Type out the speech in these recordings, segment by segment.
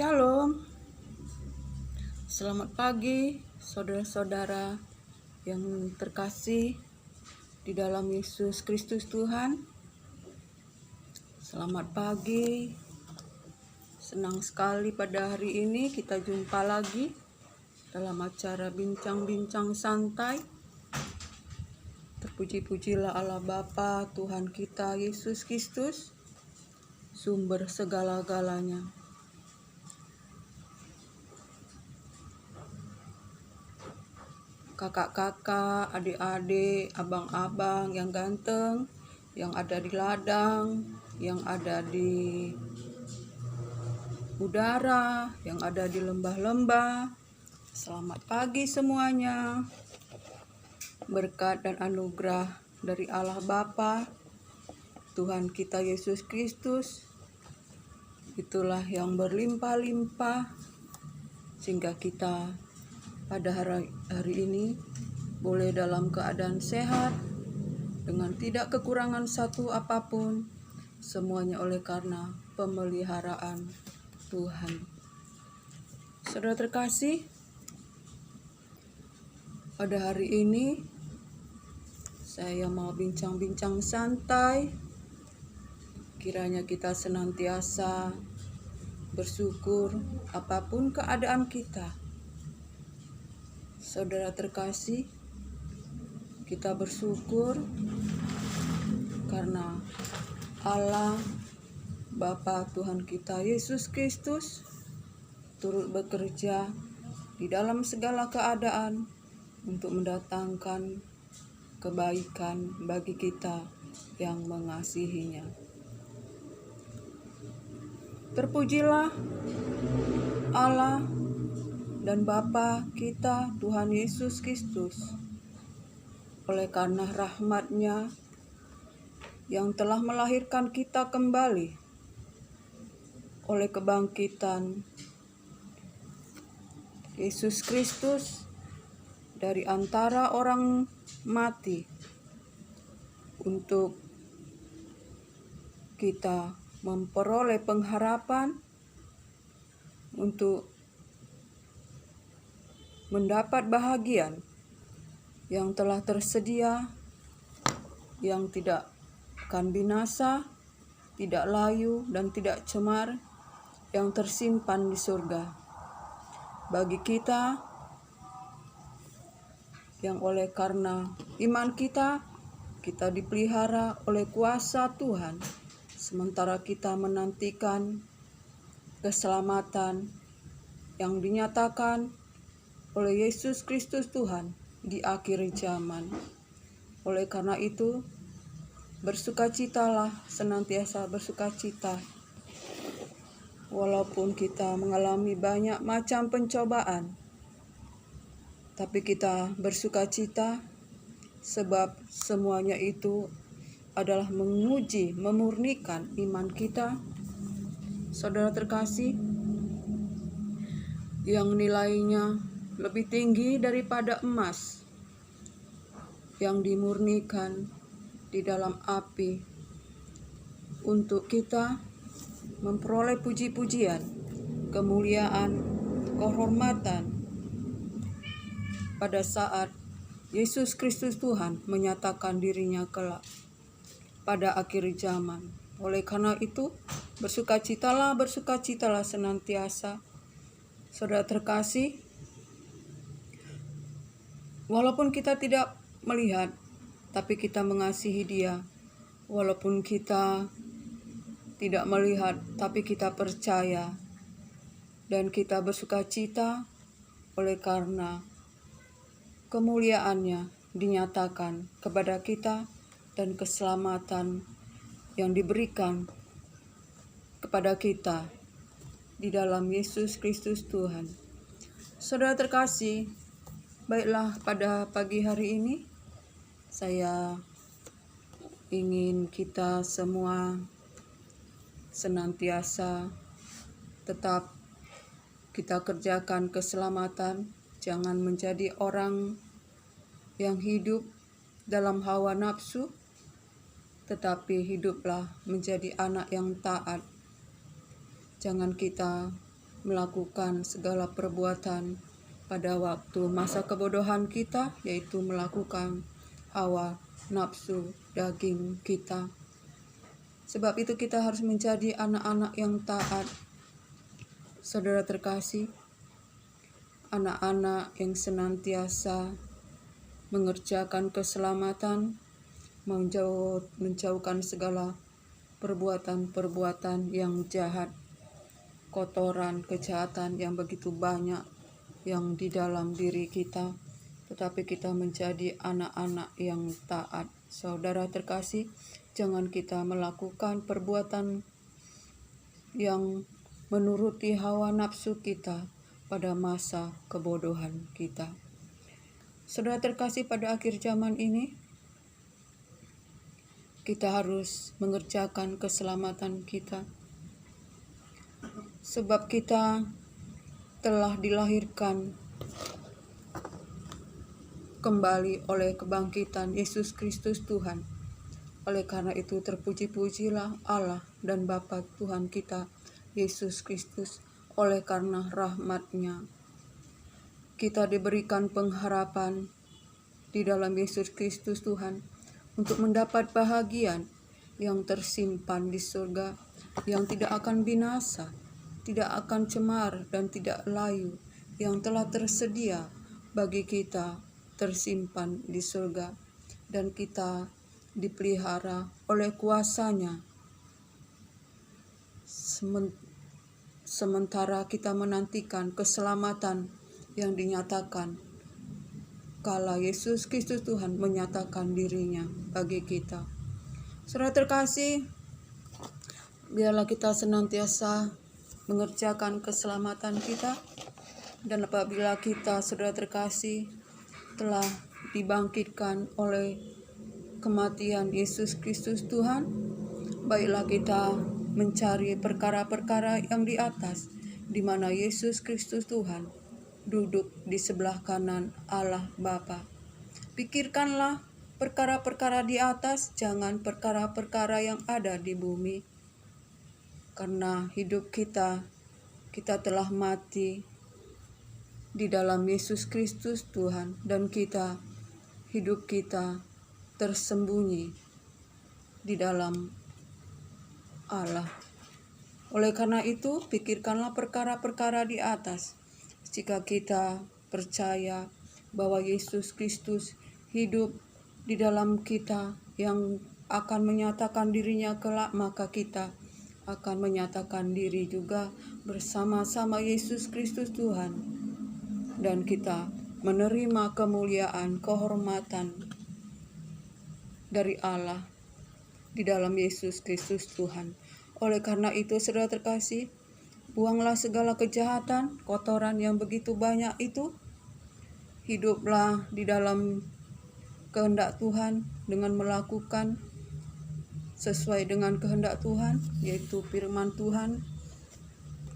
Shalom, selamat pagi saudara-saudara yang terkasih di dalam Yesus Kristus Tuhan. Selamat pagi, senang sekali pada hari ini kita jumpa lagi dalam acara bincang-bincang santai. Terpuji-pujilah Allah Bapa Tuhan kita Yesus Kristus, sumber segala-galanya. Kakak-kakak, adik-adik, abang-abang yang ganteng, yang ada di ladang, yang ada di udara, yang ada di lembah-lembah. Selamat pagi semuanya. Berkat dan anugerah dari Allah Bapa, Tuhan kita Yesus Kristus, itulah yang berlimpah-limpah sehingga kita pada hari ini boleh dalam keadaan sehat dengan tidak kekurangan satu apapun, semuanya oleh karena pemeliharaan Tuhan. Saudara terkasih, pada hari ini saya mau bincang-bincang santai. Kiranya kita senantiasa bersyukur apapun keadaan kita. Saudara terkasih, kita bersyukur karena Allah Bapa Tuhan kita Yesus Kristus turut bekerja di dalam segala keadaan untuk mendatangkan kebaikan bagi kita yang mengasihinya. Terpujilah Allah dan Bapa kita Tuhan Yesus Kristus, oleh karena rahmat-Nya yang telah melahirkan kita kembali oleh kebangkitan Yesus Kristus dari antara orang mati, untuk kita memperoleh pengharapan untuk mendapat bahagian yang telah tersedia, yang tidak akan binasa, tidak layu dan tidak cemar, yang tersimpan di surga. Bagi kita yang oleh karena iman kita dipelihara oleh kuasa Tuhan, sementara kita menantikan keselamatan yang dinyatakan oleh Yesus Kristus Tuhan di akhir zaman. Oleh karena itu, bersukacitalah, senantiasa bersukacita. Walaupun kita mengalami banyak macam pencobaan, tapi kita bersukacita sebab semuanya itu adalah menguji, memurnikan iman kita. Saudara terkasih, yang nilainya lebih tinggi daripada emas yang dimurnikan di dalam api, untuk kita memperoleh puji-pujian, kemuliaan, kehormatan pada saat Yesus Kristus Tuhan menyatakan dirinya kelak pada akhir zaman. Oleh karena itu, bersukacitalah senantiasa. Saudara terkasih, walaupun kita tidak melihat, tapi kita mengasihi Dia. Walaupun kita tidak melihat, tapi kita percaya. Dan kita bersukacita oleh karena kemuliaan-Nya dinyatakan kepada kita dan keselamatan yang diberikan kepada kita di dalam Yesus Kristus Tuhan. Saudara terkasih, baiklah, pada pagi hari ini saya ingin kita semua senantiasa tetap kita kerjakan keselamatan. Jangan menjadi orang yang hidup dalam hawa nafsu, tetapi hiduplah menjadi anak yang taat. Jangan kita melakukan segala perbuatan pada waktu masa kebodohan kita, yaitu melakukan hawa nafsu daging kita. Sebab itu kita harus menjadi anak-anak yang taat. Saudara terkasih, anak-anak yang senantiasa mengerjakan keselamatan, menjauhkan segala perbuatan-perbuatan yang jahat, kotoran, kejahatan yang begitu banyak yang di dalam diri kita, tetapi kita menjadi anak-anak yang taat. Saudara terkasih, jangan kita melakukan perbuatan yang menuruti hawa nafsu kita pada masa kebodohan kita. Saudara terkasih, pada akhir zaman ini kita harus mengerjakan keselamatan kita, sebab kita telah dilahirkan kembali oleh kebangkitan Yesus Kristus Tuhan. Oleh karena itu terpuji-pujilah Allah dan Bapa Tuhan kita Yesus Kristus. Oleh karena rahmat-Nya kita diberikan pengharapan di dalam Yesus Kristus Tuhan untuk mendapat bahagian yang tersimpan di surga, yang tidak akan binasa, tidak akan cemar dan tidak layu, yang telah tersedia bagi kita tersimpan di surga, dan kita dipelihara oleh kuasa-Nya sementara kita menantikan keselamatan yang dinyatakan kala Yesus Kristus Tuhan menyatakan diri-Nya bagi kita. Saudara terkasih, biarlah kita senantiasa mengerjakan keselamatan kita, dan apabila kita, saudara terkasih, telah dibangkitkan oleh kematian Yesus Kristus Tuhan, baiklah kita mencari perkara-perkara yang di atas, di mana Yesus Kristus Tuhan duduk di sebelah kanan Allah Bapa. Pikirkanlah perkara-perkara di atas, jangan perkara-perkara yang ada di bumi. Karena hidup kita telah mati di dalam Yesus Kristus Tuhan, dan hidup kita tersembunyi di dalam Allah. Oleh karena itu, pikirkanlah perkara-perkara di atas. Jika kita percaya bahwa Yesus Kristus hidup di dalam kita, yang akan menyatakan diri-Nya kelak, maka kita akan menyatakan diri juga bersama-sama Yesus Kristus Tuhan, dan kita menerima kemuliaan, kehormatan dari Allah di dalam Yesus Kristus Tuhan. Oleh karena itu, saudara terkasih, buanglah segala kejahatan, kotoran yang begitu banyak itu. Hiduplah di dalam kehendak Tuhan dengan melakukan sesuai dengan kehendak Tuhan, yaitu firman Tuhan.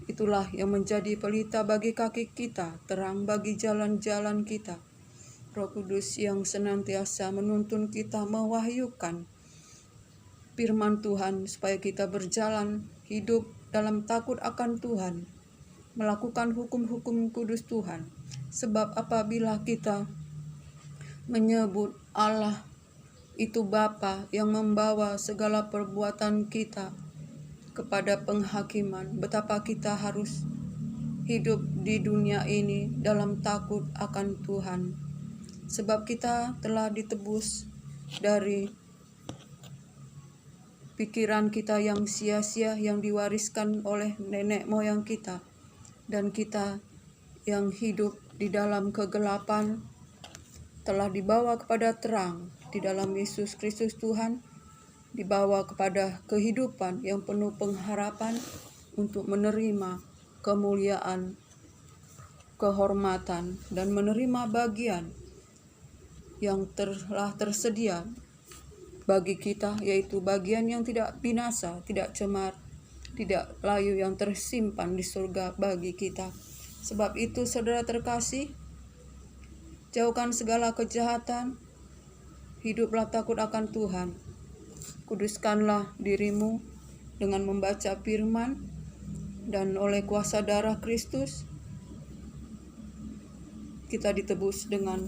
Itulah yang menjadi pelita bagi kaki kita, terang bagi jalan-jalan kita. Roh Kudus yang senantiasa menuntun kita, mewahyukan firman Tuhan supaya kita berjalan hidup dalam takut akan Tuhan, melakukan hukum-hukum kudus Tuhan. Sebab apabila kita menyebut Allah itu Bapa yang membawa segala perbuatan kita kepada penghakiman, betapa kita harus hidup di dunia ini dalam takut akan Tuhan. Sebab kita telah ditebus dari pikiran kita yang sia-sia, yang diwariskan oleh nenek moyang kita, dan kita yang hidup di dalam kegelapan telah dibawa kepada terang di dalam Yesus Kristus Tuhan, dibawa kepada kehidupan yang penuh pengharapan untuk menerima kemuliaan, kehormatan, dan menerima bagian yang telah tersedia bagi kita, yaitu bagian yang tidak binasa, tidak cemar, tidak layu, yang tersimpan di surga bagi kita. Sebab itu, saudara terkasih, jauhkan segala kejahatan, hiduplah takut akan Tuhan. Kuduskanlah dirimu dengan membaca firman, Dan oleh kuasa darah Kristus, kita ditebus dengan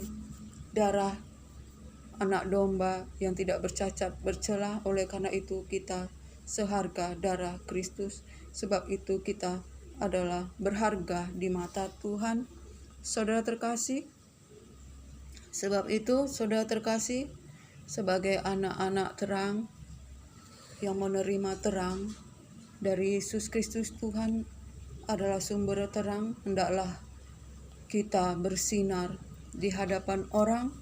darah anak domba yang tidak bercacat bercela. Oleh karena itu kita seharga darah Kristus. Sebab itu kita adalah berharga di mata Tuhan. Saudara terkasih, sebab itu saudara terkasih, sebagai anak-anak terang yang menerima terang dari Yesus Kristus Tuhan adalah sumber terang, hendaklah kita bersinar di hadapan orang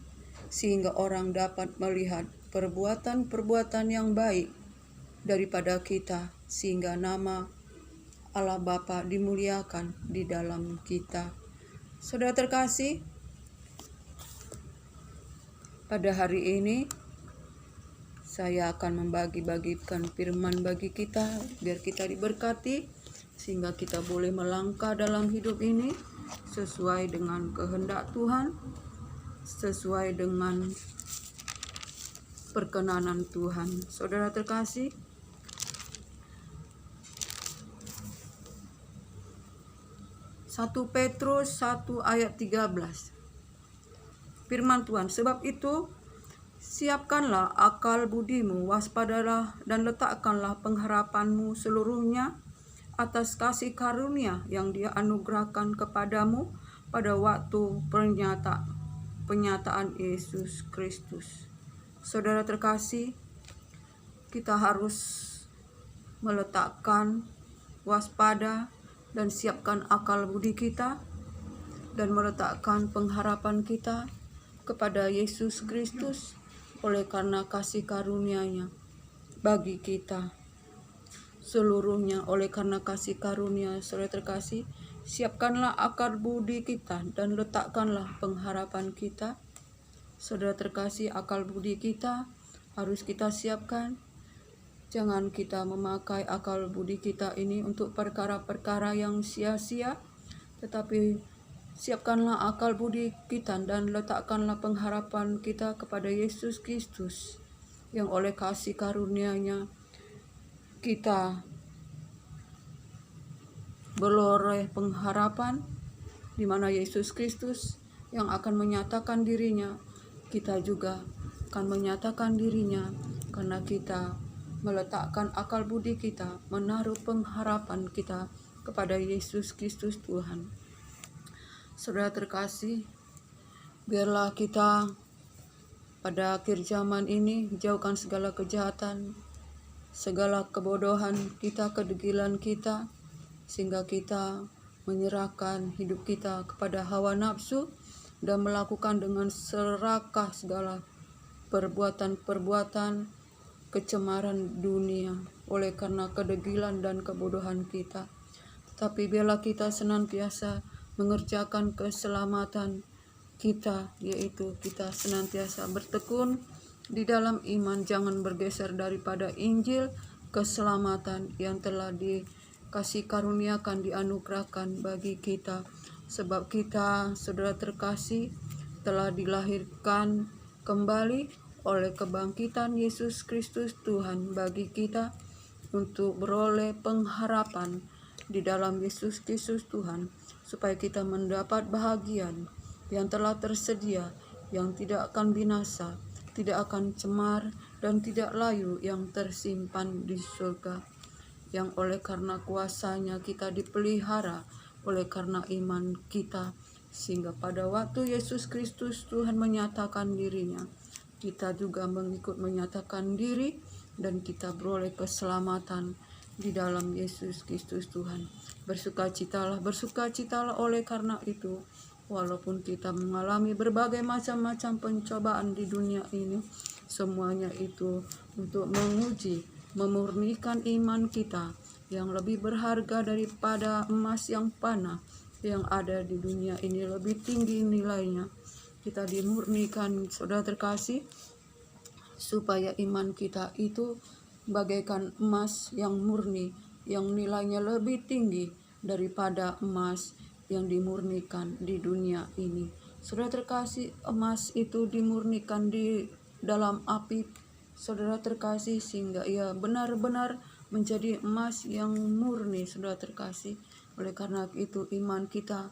sehingga orang dapat melihat perbuatan-perbuatan yang baik daripada kita, sehingga nama Allah Bapa dimuliakan di dalam kita. Saudara terkasih, pada hari ini saya akan membagi-bagikan firman bagi kita, biar kita diberkati, sehingga kita boleh melangkah dalam hidup ini sesuai dengan kehendak Tuhan, sesuai dengan perkenanan Tuhan. Saudara terkasih, 1 Petrus 1 ayat 13. Firman Tuhan, sebab itu siapkanlah akal budimu, waspadalah dan letakkanlah pengharapanmu seluruhnya atas kasih karunia yang Dia anugerahkan kepadamu pada waktu penyataan Yesus Kristus. Saudara terkasih, kita harus meletakkan waspada dan siapkan akal budi kita dan meletakkan pengharapan kita kepada Yesus Kristus oleh karena kasih karunia-Nya bagi kita seluruhnya. Oleh karena kasih karunia, saudara terkasih, siapkanlah akal budi kita dan letakkanlah pengharapan kita. Saudara terkasih, akal budi kita harus kita siapkan. Jangan kita memakai akal budi kita ini untuk perkara-perkara yang sia-sia, tetapi siapkanlah akal budi kita dan letakkanlah pengharapan kita kepada Yesus Kristus, yang oleh kasih karunia-Nya kita beroleh pengharapan, di mana Yesus Kristus yang akan menyatakan dirinya, kita juga akan menyatakan dirinya, karena kita meletakkan akal budi kita, menaruh pengharapan kita kepada Yesus Kristus Tuhan. Saudara terkasih, biarlah kita pada akhir zaman ini jauhkan segala kejahatan, segala kebodohan kita, kedegilan kita, sehingga kita menyerahkan hidup kita kepada hawa nafsu dan melakukan dengan serakah segala perbuatan-perbuatan kecemaran dunia oleh karena kedegilan dan kebodohan kita. Tetapi biarlah kita senantiasa mengerjakan keselamatan kita, yaitu kita senantiasa bertekun di dalam iman, jangan bergeser daripada Injil keselamatan yang telah dikasih karuniakan, dianugerahkan bagi kita. Sebab kita, saudara terkasih, telah dilahirkan kembali oleh kebangkitan Yesus Kristus Tuhan bagi kita untuk beroleh pengharapan di dalam Yesus Kristus Tuhan, supaya kita mendapat bahagian yang telah tersedia, yang tidak akan binasa, tidak akan cemar, dan tidak layu, yang tersimpan di surga, yang oleh karena kuasa-Nya kita dipelihara oleh karena iman kita, sehingga pada waktu Yesus Kristus Tuhan menyatakan dirinya, kita juga mengikut menyatakan diri, dan kita beroleh keselamatan di dalam Yesus Kristus Tuhan. Bersukacitalah oleh karena itu, walaupun kita mengalami berbagai macam-macam pencobaan di dunia ini, semuanya itu untuk menguji, memurnikan iman kita yang lebih berharga daripada emas yang panah yang ada di dunia ini, lebih tinggi nilainya. Kita dimurnikan, saudara terkasih, supaya iman kita itu bagaikan emas yang murni, yang nilainya lebih tinggi daripada emas yang dimurnikan di dunia ini. Saudara terkasih, emas itu dimurnikan di dalam api, saudara terkasih, sehingga ia benar-benar menjadi emas yang murni, saudara terkasih. Oleh karena itu iman kita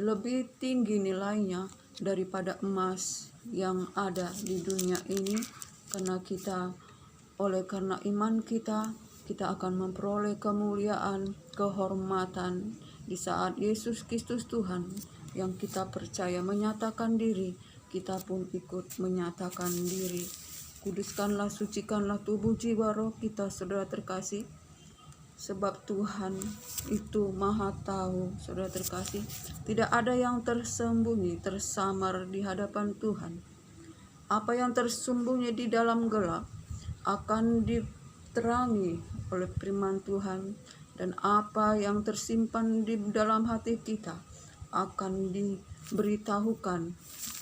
lebih tinggi nilainya daripada emas yang ada di dunia ini, karena oleh karena iman kita akan memperoleh kemuliaan, kehormatan di saat Yesus Kristus Tuhan yang kita percaya menyatakan diri, kita pun ikut menyatakan diri. Kuduskanlah, sucikanlah tubuh jiwa roh kita, saudara terkasih, sebab Tuhan itu maha tahu, saudara terkasih. Tidak ada yang tersembunyi, tersamar di hadapan Tuhan. Apa yang tersembunyi di dalam gelap akan diterangi oleh firman Tuhan, dan apa yang tersimpan di dalam hati kita akan diberitahukan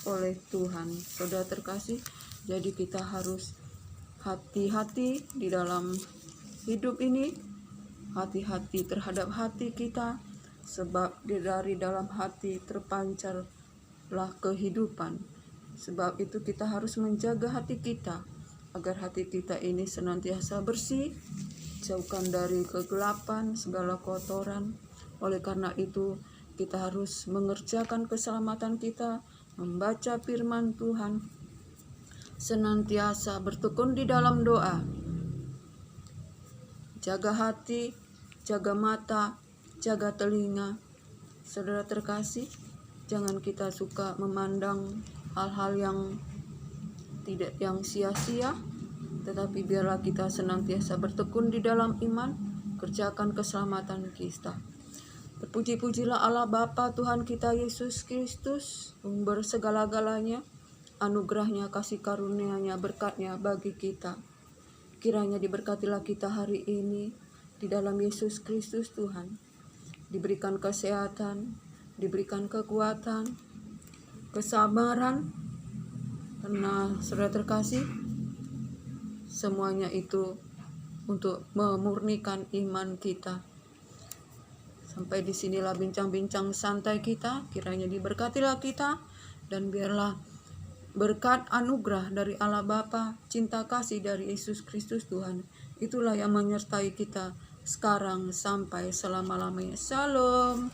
oleh Tuhan, saudara terkasih. Jadi kita harus hati-hati di dalam hidup ini, hati-hati terhadap hati kita, sebab dari dalam hati terpancarlah kehidupan. Sebab itu kita harus menjaga hati kita, agar hati kita ini senantiasa bersih, jauhkan dari kegelapan, segala kotoran. Oleh karena itu kita harus mengerjakan keselamatan kita, membaca firman Tuhan, senantiasa bertekun di dalam doa, jaga hati, jaga mata, jaga telinga. Saudara terkasih, jangan kita suka memandang hal-hal yang sia-sia, tetapi biarlah kita senantiasa bertekun di dalam iman, kerjakan keselamatan kita. Terpuji-pujilah Allah Bapa Tuhan kita Yesus Kristus, sumber segala-galanya, anugerahnya, kasih karunia-Nya, berkat-Nya bagi kita. Kiranya diberkatilah kita hari ini di dalam Yesus Kristus Tuhan. Diberikan kesehatan, diberikan kekuatan, kesabaran, karena saudara terkasih, semuanya itu untuk memurnikan iman kita. Sampai disinilah bincang-bincang santai kita. Kiranya diberkatilah kita, dan biarlah berkat anugerah dari Allah Bapa, cinta kasih dari Yesus Kristus Tuhan, itulah yang menyertai kita sekarang sampai selama-lamanya. Shalom.